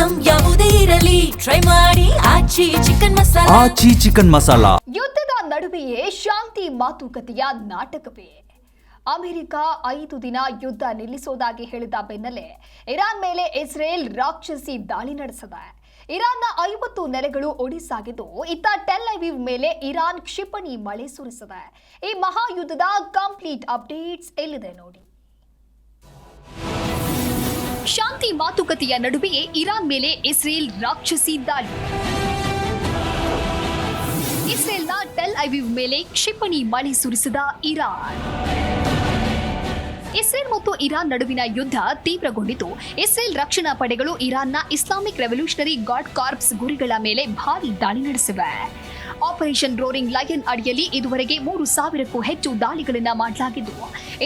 Item ಯಾವುದೇ ಇರಲಿ try ಮಾಡಿ ಆಚಿ ಚಿಕನ್ ಮಸಾಲಾ. ಯುದ್ಧದ ನಡುವೆಯೇ ಶಾಂತಿ ಮಾತುಕತೆಯ ನಾಟಕವೇ. ಅಮೆರಿಕ 5 ದಿನ ಯುದ್ಧ ನಿಲ್ಲಿಸೋದಾಗಿ ಹೇಳಿದ ಬೆನ್ನಲ್ಲೇ ಇರಾನ್ ಮೇಲೆ ಇಸ್ರೇಲ್ ರಾಕ್ಷಸಿ ದಾಳಿ ನಡೆಸಿದೆ. ಇರಾನ್ನ 50 ನೆಲೆಗಳು ಒಡಿಸಾಗಿದ್ದು, ಇತ್ತ ಟೆಲ್ ಅವೀವ್ ಮೇಲೆ ಇರಾನ್ ಕ್ಷಿಪಣಿ ಮಳೆ ಸುರಿಸಿದೆ. ಈ ಮಹಾಯುದ್ಧದ ಕಂಪ್ಲೀಟ್ ಅಪ್ಡೇಟ್ಸ್ ಎಲ್ಲಿದೆ ನೋಡಿ. ಶಾಂತಿ ಮಾತುಕತೆಯ ನಡುವೆಯೇ ಇರಾನ್ ಮೇಲೆ ಇಸ್ರೇಲ್ ರಾಕ್ಷಸಿ ದಾಳಿ. ಇಸ್ರೇಲ್ನ ಟೆಲ್ ಅವೀವ್ ಮೇಲೆ ಕ್ಷಿಪಣಿ ಮಳೆ ಸುರಿಸಿದ ಇರಾನ್. ಇಸ್ರೇಲ್ ಮತ್ತು ಇರಾನ್ ನಡುವಿನ ಯುದ್ಧ ತೀವ್ರಗೊಂಡಿದ್ದು, ಇಸ್ರೇಲ್ ರಕ್ಷಣಾ ಪಡೆಗಳು ಇರಾನ್ನ ಇಸ್ಲಾಮಿಕ್ ರೆವಲ್ಯೂಷನರಿ ಗಾರ್ಡ್ ಕಾರ್ಪ್ಸ್ ಗುರಿಗಳ ಮೇಲೆ ಭಾರೀ ದಾಳಿ ನಡೆಸಿವೆ. ಆಪರೇಷನ್ ರೋರಿಂಗ್ ಲಯನ್ ಅಡಿಯಲ್ಲಿ ಇದುವರೆಗೆ 3,000ಕ್ಕೂ ಹೆಚ್ಚು ದಾಳಿಗಳನ್ನು ಮಾಡಲಾಗಿದ್ದು,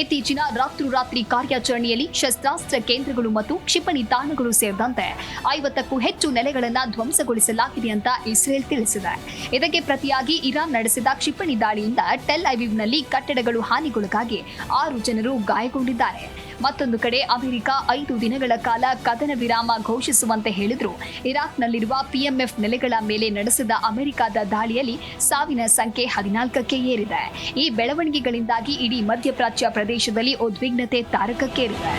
ಇತ್ತೀಚಿನ ರಾತ್ರೋರಾತ್ರಿ ಕಾರ್ಯಾಚರಣೆಯಲ್ಲಿ ಶಸ್ತ್ರಾಸ್ತ್ರ ಕೇಂದ್ರಗಳು ಮತ್ತು ಕ್ಷಿಪಣಿ ತಾಣಗಳು ಸೇರಿದಂತೆ 50ಕ್ಕೂ ಹೆಚ್ಚು ನೆಲೆಗಳನ್ನು ಧ್ವಂಸಗೊಳಿಸಲಾಗಿದೆ ಅಂತ ಇಸ್ರೇಲ್ ತಿಳಿಸಿದೆ. ಇದಕ್ಕೆ ಪ್ರತಿಯಾಗಿ ಇರಾನ್ ನಡೆಸಿದ ಕ್ಷಿಪಣಿ ದಾಳಿಯಿಂದ ಟೆಲ್ ಅವೀವ್ನಲ್ಲಿ ಕಟ್ಟಡಗಳು ಹಾನಿಗೊಳಗಾಗಿ 6 ಜನರು ಗಾಯಗೊಂಡಿದ್ದಾರೆ. ಮತ್ತೊಂದು ಕಡೆ ಅಮೆರಿಕ 5 ದಿನಗಳ ಕಾಲ ಕದನ ವಿರಾಮ ಘೋಷಿಸುವಂತೆ ಹೇಳಿದ್ರು. ಇರಾಕ್ನಲ್ಲಿರುವ PMF ನೆಲೆಗಳ ಮೇಲೆ ನಡೆಸಿದ ಅಮೆರಿಕದ ದಾಳಿಯಲ್ಲಿ ಸಾವಿನ ಸಂಖ್ಯೆ 14ಕ್ಕೆ ಏರಿದೆ. ಈ ಬೆಳವಣಿಗೆಗಳಿಂದಾಗಿ ಇಡೀ ಮಧ್ಯಪ್ರಾಚ್ಯ ಪ್ರದೇಶದಲ್ಲಿ ಉದ್ವಿಗ್ನತೆ ತಾರಕಕ್ಕೇರಿದೆ.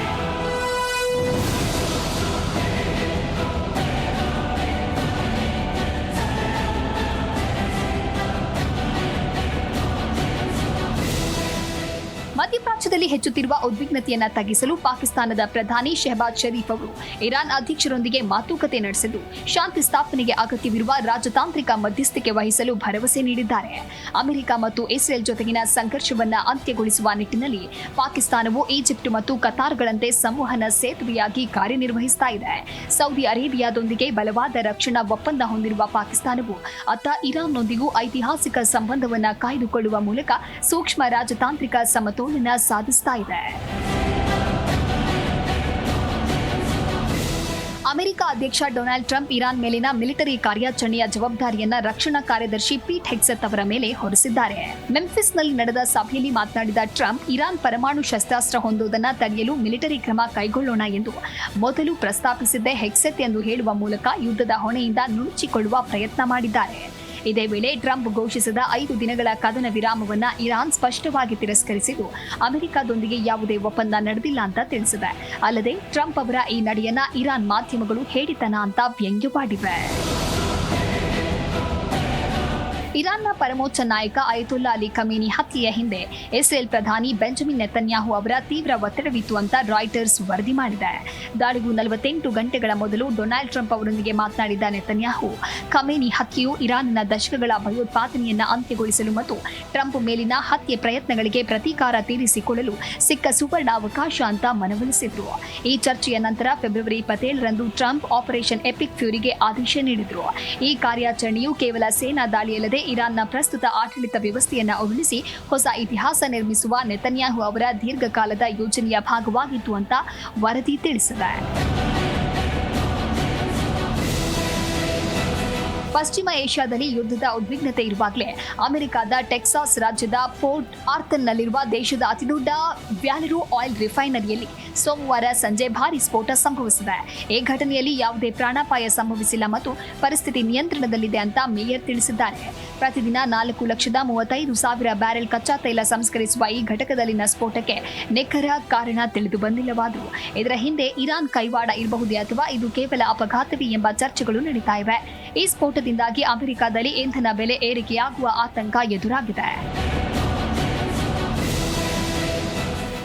ಮಧ್ಯಪ್ರಾಚ್ಯದಲ್ಲಿ ಹೆಚ್ಚುತ್ತಿರುವ ಉದ್ವಿಗ್ನತೆಯನ್ನು ತಗ್ಗಿಸಲು ಪಾಕಿಸ್ತಾನದ ಪ್ರಧಾನಿ ಶೆಹಬಾಜ್ ಶರೀಫ್ ಅವರು ಇರಾನ್ ಅಧ್ಯಕ್ಷರೊಂದಿಗೆ ಮಾತುಕತೆ ನಡೆಸಿದ್ದು, ಶಾಂತಿ ಸ್ಥಾಪನೆಗೆ ಅಗತ್ಯವಿರುವ ರಾಜತಾಂತ್ರಿಕ ಮಧ್ಯಸ್ಥಿಕೆ ವಹಿಸಲು ಭರವಸೆ ನೀಡಿದ್ದಾರೆ. ಅಮೆರಿಕ ಮತ್ತು ಇಸ್ರೇಲ್ ಜೊತೆಗಿನ ಸಂಘರ್ಷವನ್ನು ಅಂತ್ಯಗೊಳಿಸುವ ನಿಟ್ಟಿನಲ್ಲಿ ಪಾಕಿಸ್ತಾನವು ಈಜಿಪ್ಟ್ ಮತ್ತು ಕತಾರ್ಗಳಂತೆ ಸಂವಹನ ಸೇತುವೆಯಾಗಿ ಕಾರ್ಯನಿರ್ವಹಿಸ್ತಾ ಇದೆ. ಸೌದಿ ಅರೇಬಿಯಾದೊಂದಿಗೆ ಬಲವಾದ ರಕ್ಷಣಾ ಒಪ್ಪಂದ ಹೊಂದಿರುವ ಪಾಕಿಸ್ತಾನವು ಅತ್ತ ಇರಾನ್ನೊಂದಿಗೂ ಐತಿಹಾಸಿಕ ಸಂಬಂಧವನ್ನು ಕಾಯ್ದುಕೊಳ್ಳುವ ಮೂಲಕ ಸೂಕ್ಷ್ಮ ರಾಜತಾಂತ್ರಿಕ ಸಮತೋಲನ ಸಾಧಿಸ್ತಾ ಇದೆ. ಅಮೆರಿಕ ಅಧ್ಯಕ್ಷ ಡೊನಾಲ್ಡ್ ಟ್ರಂಪ್ ಇರಾನ್ ಮೇಲಿನ ಮಿಲಿಟರಿ ಕಾರ್ಯಾಚರಣೆಯ ಜವಾಬ್ದಾರಿಯನ್ನ ರಕ್ಷಣಾ ಕಾರ್ಯದರ್ಶಿ ಪೀಟ್ ಹೆಗ್ಸೆತ್ ಅವರ ಮೇಲೆ ಹೊರಿಸಿದ್ದಾರೆ. ಮೆಂಫಿಸ್ನಲ್ಲಿ ನಡೆದ ಸಭೆಯಲ್ಲಿ ಮಾತನಾಡಿದ ಟ್ರಂಪ್, ಇರಾನ್ ಪರಮಾಣು ಶಸ್ತ್ರಾಸ್ತ್ರ ಹೊಂದುವುದನ್ನು ತಡೆಯಲು ಮಿಲಿಟರಿ ಕ್ರಮ ಕೈಗೊಳ್ಳೋಣ ಎಂದು ಮೊದಲು ಪ್ರಸ್ತಾಪಿಸಿದ್ದೇ ಹೆಗ್ಸೆತ್ ಎಂದು ಹೇಳುವ ಮೂಲಕ ಯುದ್ಧದ ಹೊಣೆಯಿಂದ ನುಣುಚಿಕೊಳ್ಳುವ ಪ್ರಯತ್ನ ಮಾಡಿದ್ದಾರೆ. ಇದೇ ವೇಳೆ ಟ್ರಂಪ್ ಘೋಷಿಸಿದ 5 ದಿನಗಳ ಕದನ ವಿರಾಮವನ್ನು ಇರಾನ್ ಸ್ಪಷ್ಟವಾಗಿ ತಿರಸ್ಕರಿಸಿದ್ದು, ಅಮೆರಿಕದೊಂದಿಗೆ ಯಾವುದೇ ಒಪ್ಪಂದ ನಡೆದಿಲ್ಲ ಅಂತ ತಿಳಿಸಿದೆ. ಅಲ್ಲದೆ ಟ್ರಂಪ್ ಅವರ ಈ ನಡೆಯನ್ನ ಇರಾನ್ ಮಾಧ್ಯಮಗಳು ಹೇಡಿತನ ಅಂತ ವ್ಯಂಗ್ಯವಾಡಿವೆ. ಇರಾನ್ನ ಪರಮೋಚ್ಚ ನಾಯಕ ಅಯತುಲ್ಲಾ ಅಲಿ ಖಮೇನಿ ಹತ್ಯೆಯ ಹಿಂದೆ ಇಸ್ರೇಲ್ ಪ್ರಧಾನಿ ಬೆಂಜಮಿನ್ ನೆತನ್ಯಾಹು ಅವರ ತೀವ್ರ ಒತ್ತಡವಿತ್ತು ಅಂತ ರಾಯ್ಟರ್ಸ್ ವರದಿ ಮಾಡಿದೆ. ದಾಳಿಗೂ 48 ಗಂಟೆಗಳ ಮೊದಲು ಡೊನಾಲ್ಡ್ ಟ್ರಂಪ್ ಅವರೊಂದಿಗೆ ಮಾತನಾಡಿದ ನೆತನ್ಯಾಹು, ಖಮೇನಿ ಹತ್ಯೆಯು ಇರಾನ್ನ ದಶಕಗಳ ಭಯೋತ್ಪಾದನೆಯನ್ನು ಅಂತ್ಯಗೊಳಿಸಲು ಮತ್ತು ಟ್ರಂಪ್ ಮೇಲಿನ ಹತ್ಯೆ ಪ್ರಯತ್ನಗಳಿಗೆ ಪ್ರತೀಕಾರ ತೀರಿಸಿಕೊಳ್ಳಲು ಸಿಕ್ಕ ಸುವರ್ಣಾವಕಾಶ ಅಂತ ಮನವೊಲಿಸಿದ್ರು. ಈ ಚರ್ಚೆಯ ನಂತರ ಫೆಬ್ರವರಿ 27ರಂದು ಟ್ರಂಪ್ ಆಪರೇಷನ್ ಎಪಿಕ್ ಫ್ಯೂರಿಗೆ ಆದೇಶ ನೀಡಿದ್ರು. ಈ ಕಾರ್ಯಾಚರಣೆಯು ಕೇವಲ ಸೇನಾ ದಾಳಿಯಲ್ಲದೆ ಇರಾನ್ನ ಪ್ರಸ್ತುತ ಆಡಳಿತ ವ್ಯವಸ್ಥೆಯನ್ನು ಉರುಳಿಸಿ ಹೊಸ ಇತಿಹಾಸ ನಿರ್ಮಿಸುವ ನೆತನ್ಯಾಹು ಅವರ ದೀರ್ಘಕಾಲದ ಯೋಜನೆಯ ಭಾಗವಾಗಿತ್ತು ಅಂತ ವರದಿ ತಿಳಿಸಿದೆ. ಪಶ್ಚಿಮ ಏಷ್ಯಾದಲ್ಲಿ ಯುದ್ಧದ ಉದ್ವಿಗ್ನತೆ ಇರುವಾಗಲೇ ಅಮೆರಿಕದ ಟೆಕ್ಸಾಸ್ ರಾಜ್ಯದ ಪೋರ್ಟ್ ಆರ್ಥನ್ನಲ್ಲಿರುವ ದೇಶದ ಅತಿದೊಡ್ಡ ವ್ಯಾಲೆರೋ ಆಯಿಲ್ ರಿಫೈನರಿಯಲ್ಲಿ ಸೋಮವಾರ ಸಂಜೆ ಭಾರೀ ಸ್ಫೋಟ ಸಂಭವಿಸಿದೆ. ಈ ಘಟನೆಯಲ್ಲಿ ಯಾವುದೇ ಪ್ರಾಣಾಪಾಯ ಸಂಭವಿಸಿಲ್ಲ ಮತ್ತು ಪರಿಸ್ಥಿತಿ ನಿಯಂತ್ರಣದಲ್ಲಿದೆ ಅಂತ ಮೇಯರ್ ತಿಳಿಸಿದ್ದಾರೆ. ಪ್ರತಿದಿನ 4,35,000 ಬ್ಯಾರೆಲ್ ಕಚ್ಚಾ ತೈಲ ಸಂಸ್ಕರಿಸುವ ಈ ಘಟಕದಲ್ಲಿನ ಸ್ಫೋಟಕ್ಕೆ ನಿಖರ ಕಾರಣ ತಿಳಿದು ಬಂದಿಲ್ಲವಾದರೂ ಇದರ ಹಿಂದೆ ಇರಾನ್ ಕೈವಾಡ ಇರಬಹುದೇ ಅಥವಾ ಇದು ಕೇವಲ ಅಪಘಾತವೇ ಎಂಬ ಚರ್ಚೆಗಳು ನಡೀತಾ ಇವೆ. ಈ ಸ್ಫೋಟದಿಂದಾಗಿ ಅಮೆರಿಕದಲ್ಲಿ ಇಂಧನ ಬೆಲೆ ಏರಿಕೆಯಾಗುವ ಆತಂಕ ಎದುರಾಗಿದೆ.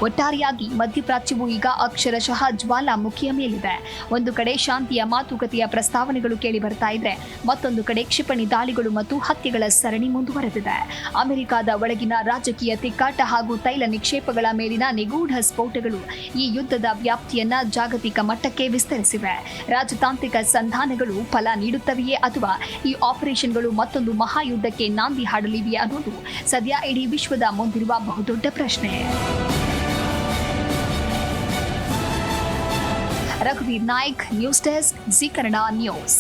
ಒಟ್ಟಾರೆಯಾಗಿ ಮಧ್ಯಪ್ರಾಚ್ಯವು ಈಗ ಅಕ್ಷರಶಃ ಜ್ವಾಲಾಮುಖಿಯ ಮೇಲಿದೆ. ಒಂದು ಕಡೆ ಶಾಂತಿಯ ಮಾತುಕತೆಯ ಪ್ರಸ್ತಾವನೆಗಳು ಕೇಳಿ ಬರ್ತಾ ಇದ್ರೆ, ಮತ್ತೊಂದು ಕಡೆ ಕ್ಷಿಪಣಿ ದಾಳಿಗಳು ಮತ್ತು ಹತ್ಯೆಗಳ ಸರಣಿ ಮುಂದುವರೆದಿದೆ. ಅಮೆರಿಕದ ಒಳಗಿನ ರಾಜಕೀಯ ತಿಕ್ಕಾಟ ಹಾಗೂ ತೈಲ ನಿಕ್ಷೇಪಗಳ ಮೇಲಿನ ನಿಗೂಢ ಸ್ಫೋಟಗಳು ಈ ಯುದ್ಧದ ವ್ಯಾಪ್ತಿಯನ್ನ ಜಾಗತಿಕ ಮಟ್ಟಕ್ಕೆ ವಿಸ್ತರಿಸಿವೆ. ರಾಜತಾಂತ್ರಿಕ ಸಂಧಾನಗಳು ಫಲ ನೀಡುತ್ತವೆಯೇ ಅಥವಾ ಈ ಆಪರೇಷನ್ಗಳು ಮತ್ತೊಂದು ಮಹಾಯುದ್ಧಕ್ಕೆ ನಾಂದಿ ಹಾಡಲಿವೆಯೇ ಅನ್ನೋದು ಸದ್ಯ ಇಡೀ ವಿಶ್ವದ ಮುಂದಿರುವ ಬಹುದೊಡ್ಡ ಪ್ರಶ್ನೆ. ರಘುವೀರ್ Naik, news desk, Zee Kannada news.